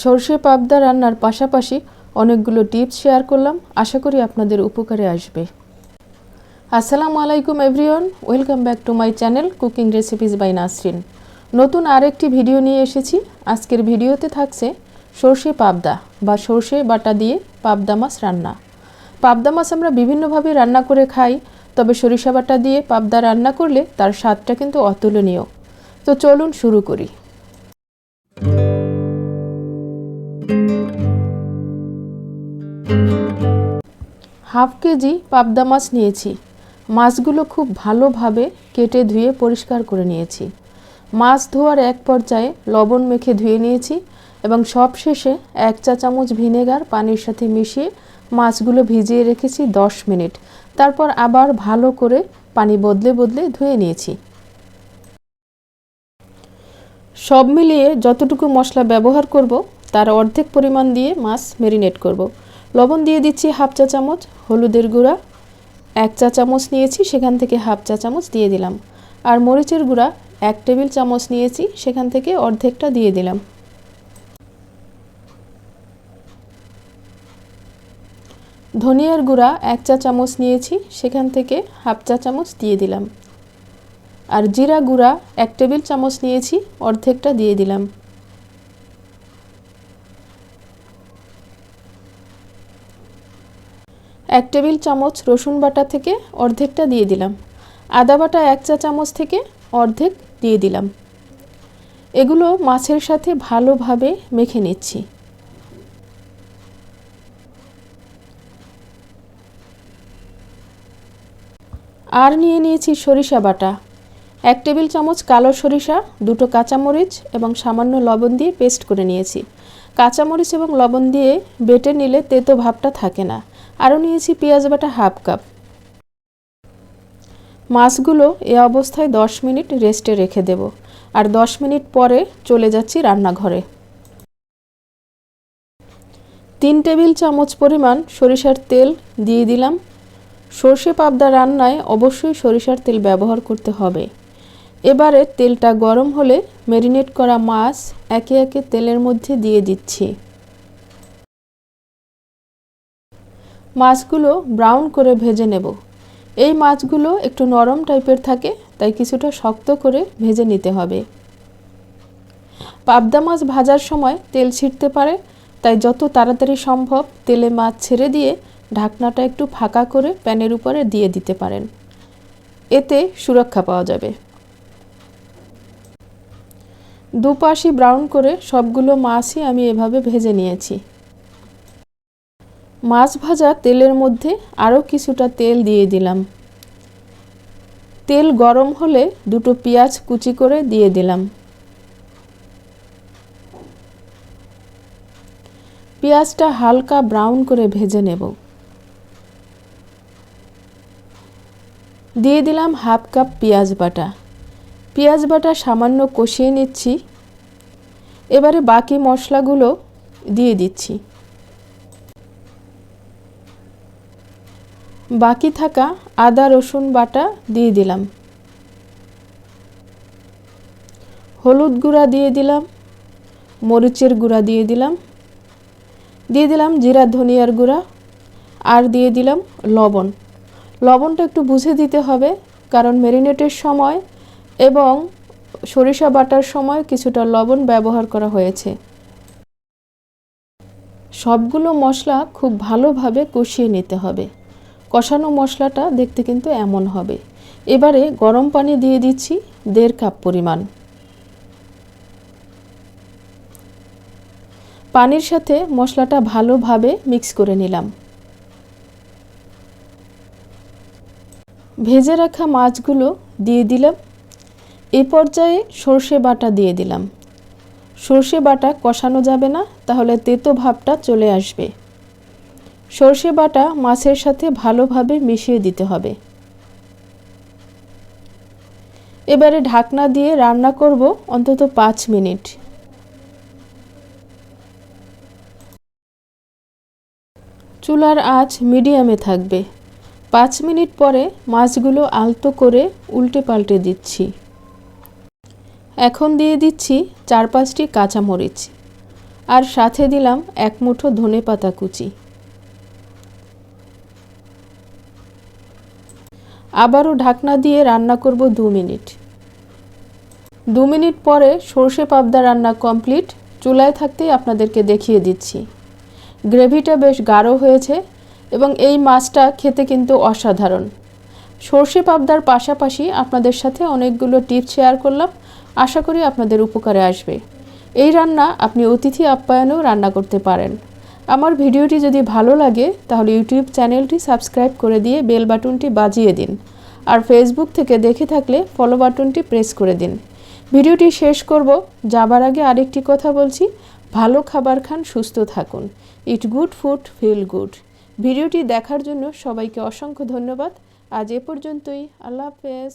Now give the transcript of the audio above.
সর্ষে পাবদা রান্নার পাশাপাশি অনেকগুলো টিপস শেয়ার করলাম, আশা করি আপনাদের উপকারে আসবে। আসসালামু আলাইকুম everyone, welcome back to my channel cooking recipes by Nasrin. নতুন আরেকটি ভিডিও নিয়ে এসেছি। আজকের ভিডিওতে থাকছে সর্ষে পাবদা বা সর্ষে বাটা দিয়ে পাবদা মাছ রান্না। পাবদা মাছ আমরা বিভিন্নভাবে রান্না করে খাই, তবে সরিষা বাটা দিয়ে পাবদা রান্না করলে তার স্বাদটা কিন্তু অতুলনীয়। তো চলুন শুরু করি। হাফ কেজি পাবদা মাছ নিয়েছি। মাছগুলো খুব ভালোভাবে কেটে ধুয়ে পরিষ্কার করে নিয়েছি। মাছ ধোয়ার এক পর্যায়ে লবণ মেখে ধুয়ে নিয়েছি এবং সবশেষে 1 চা চামচ ভিনেগার পানির সাথে মিশিয়ে মাছগুলো ভিজিয়ে রেখেছি 10 মিনিট। তারপর আবার ভালো করে পানি বদলে বদলে ধুয়ে নিয়েছি। সব মিলিয়ে যতটুকু মশলা ব্যবহার করব তার অর্ধেক পরিমাণ দিয়ে মাছ ম্যারিনেট করব। লবণ দিয়ে দিচ্ছি হাফ চা চামচ, হলুদের গুঁড়া 1 চা চামচ নিয়েছি, সেখান থেকে হাফ চা চামচ দিয়ে দিলাম। আর মরিচের গুঁড়া 1 টেবিল চামচ নিয়েছি, সেখান থেকে অর্ধেকটা দিয়ে দিলাম। ধনিয়ার গুঁড়া 1 চা চামচ নিয়েছি, সেখান থেকে হাফ চা চামচ দিয়ে দিলাম। আর জিরা গুঁড়া 1 টেবিল চামচ নিয়েছি, অর্ধেকটা দিয়ে দিলাম। এক টেবিল চামচ রসুন বাটা থেকে অর্ধেকটা দিয়ে দিলাম। আদা বাটা 1 চা চামচ থেকে অর্ধেক দিয়ে দিলাম। এগুলো মাছের সাথে ভালোভাবে মেখে নিচ্ছি। আর নিয়ে নিয়েছি সরিষা বাটা 1 টেবিল চামচ, কালো সরিষা, 2টো কাঁচামরিচ এবং সামান্য লবণ দিয়ে পেস্ট করে নিয়েছি। কাঁচামরিচ এবং লবণ দিয়ে বেটে নিলে তেতো ভাবটা থাকে না। আরও নিয়েছি পেঁয়াজ বাটা হাফ কাপ। মাছগুলো এ অবস্থায় 10 মিনিট রেস্টে রেখে দেব। আর 10 মিনিট পরে চলে যাচ্ছি রান্নাঘরে। 3 টেবিল চামচ পরিমাণ সরিষার তেল দিয়ে দিলাম। সর্ষে পাবদা রান্নায় অবশ্যই সরিষার তেল ব্যবহার করতে হবে। এবারে তেলটা গরম হলে ম্যারিনেট করা মাছ একে একে তেলের মধ্যে দিয়ে দিচ্ছি। মাছগুলো ব্রাউন করে ভেজে নেব। এই মাছগুলো একটু নরম টাইপের থাকে, তাই কিছুটা শক্ত করে ভেজে নিতে হবে। পাবদা মাছ ভাজার সময় তেল ছিটতে পারে, তাই যত তাড়াতাড়ি সম্ভব তেলে মাছ ছেড়ে দিয়ে ঢাকনাটা একটু ফাঁকা করে প্যানের উপরে দিয়ে দিতে পারেন, এতে সুরক্ষা পাওয়া যাবে। দুপাশই ব্রাউন করে সবগুলো মাছই আমি এভাবে ভেজে নিয়েছি। মাছ ভাজা তেলের মধ্যে আরও কিছুটা তেল দিয়ে দিলাম। তেল গরম হলে 2টো পেঁয়াজ কুচি করে দিয়ে দিলাম। পেঁয়াজটা হালকা ব্রাউন করে ভেজে নেব। দিয়ে দিলাম হাফ কাপ পেঁয়াজ বাটা। পেঁয়াজ বাটা সামান্য কষিয়ে নিচ্ছি। এবারে বাকি মশলাগুলো দিয়ে দিচ্ছি। বাকি থাকা আদা রসুন বাটা দিয়ে দিলাম। হলুদ গুঁড়া দিয়ে দিলাম, মরিচের গুঁড়া দিয়ে দিলাম, জিরা ধনিয়ার গুঁড়া, আর দিয়ে দিলাম লবণ। লবণটা একটু বুঝে দিতে হবে, কারণ ম্যারিনেটের সময় এবং সরিষা বাটার সময় কিছুটা লবণ ব্যবহার করা হয়েছে। সবগুলো মশলা খুব ভালোভাবে কষিয়ে নিতে হবে। কষানো মশলাটা দেখতে কিন্তু এমন হবে। এবারে গরম পানি দিয়ে দিচ্ছি 1.5 কাপ পরিমাণ। পানির সাথে মশলাটা ভালোভাবে মিক্স করে নিলাম। ভেজে রাখা মাছগুলো দিয়ে দিলাম। এই পর্যায়ে সর্ষে বাটা দিয়ে দিলাম। সর্ষে বাটা কষানো যাবে না, তাহলে তেতো ভাবটা চলে আসবে। সর্ষে বাটা মাছের সাথে ভালোভাবে মিশিয়ে দিতে হবে। এবারে ঢাকনা দিয়ে রান্না করব অন্তত 5 মিনিট। চুলার আঁচ মিডিয়ামে থাকবে। 5 মিনিট পরে মাছগুলো আলতো করে উল্টে পাল্টে দিচ্ছি। এখন দিয়ে দিচ্ছি 4-5টি কাঁচামরিচ। আর সাথে দিলাম 1 মুঠো ধনেপাতা কুচি। আবারও ঢাকনা দিয়ে রান্না করব 2 মিনিট। 2 মিনিট পরে সর্ষে পাবদা রান্না কমপ্লিট। চুলায় থাকতেই আপনাদেরকে দেখিয়ে দিচ্ছি। গ্রেভিটা বেশ গাঢ় হয়েছে এবং এই মাছটা খেতে কিন্তু অসাধারণ। সর্ষে পাবদার পাশাপাশি আপনাদের সাথে অনেকগুলো টিপস শেয়ার করলাম, আশা করি আপনাদের উপকারে আসবে। এই রান্না আপনি অতিথি আপ্যায়নেও রান্না করতে পারেন। আমার ভিডিওটি যদি ভালো লাগে তাহলে ইউটিউব চ্যানেলটি সাবস্ক্রাইব করে দিয়ে বেল বাটনটি বাজিয়ে দিন, আর ফেসবুক থেকে দেখে থাকলে ফলো বাটনটি প্রেস করে দিন। ভিডিওটি শেষ করব, যাবার আগে আরেকটি কথা বলছি, ভালো খাবার খান, সুস্থ থাকুন। It good food, feel good. ভিডিওটি দেখার জন্য সবাইকে অসংখ্য ধন্যবাদ। আজ এ পর্যন্তই। আল্লাহ হাফেজ।